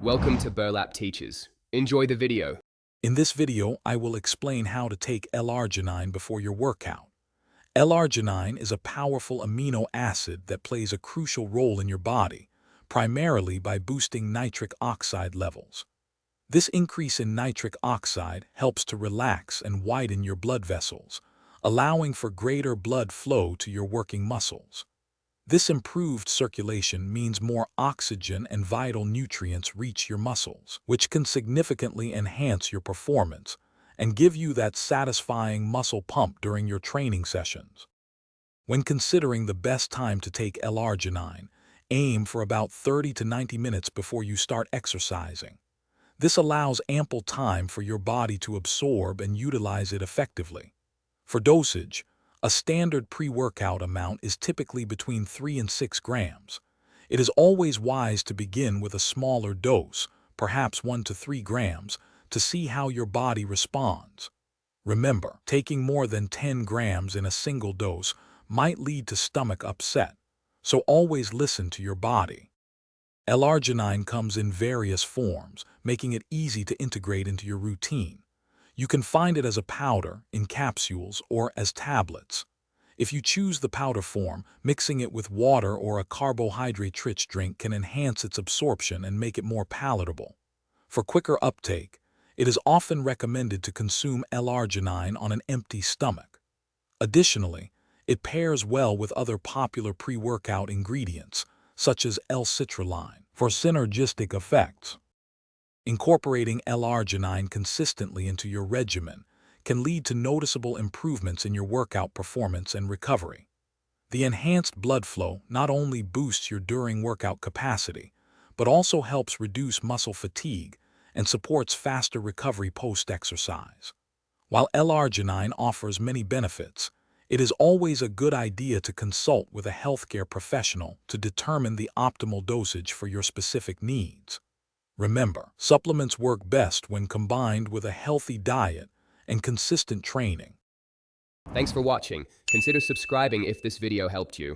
Welcome to Burlap Teachers. Enjoy the video. In this video, I will explain how to take L-Arginine before your workout. L-Arginine is a powerful amino acid that plays a crucial role in your body, primarily by boosting nitric oxide levels. This increase in nitric oxide helps to relax and widen your blood vessels, allowing for greater blood flow to your working muscles. This improved circulation means more oxygen and vital nutrients reach your muscles, which can significantly enhance your performance and give you that satisfying muscle pump during your training sessions. When considering the best time to take L-Arginine, aim for about 30 to 90 minutes before you start exercising. This allows ample time for your body to absorb and utilize it effectively. For dosage, a standard pre-workout amount is typically between 3 and 6 grams. It is always wise to begin with a smaller dose, perhaps 1 to 3 grams, to see how your body responds. Remember, taking more than 10 grams in a single dose might lead to stomach upset, so always listen to your body. L-Arginine comes in various forms, making it easy to integrate into your routine. You can find it as a powder, in capsules, or as tablets. If you choose the powder form, mixing it with water or a carbohydrate-rich drink can enhance its absorption and make it more palatable. For quicker uptake, it is often recommended to consume L-Arginine on an empty stomach. Additionally, it pairs well with other popular pre-workout ingredients, such as L-citrulline, for synergistic effects. Incorporating L-Arginine consistently into your regimen can lead to noticeable improvements in your workout performance and recovery. The enhanced blood flow not only boosts your during-workout capacity, but also helps reduce muscle fatigue and supports faster recovery post-exercise. While L-Arginine offers many benefits, it is always a good idea to consult with a healthcare professional to determine the optimal dosage for your specific needs. Remember, supplements work best when combined with a healthy diet and consistent training. Thanks for watching. Consider subscribing if this video helped you.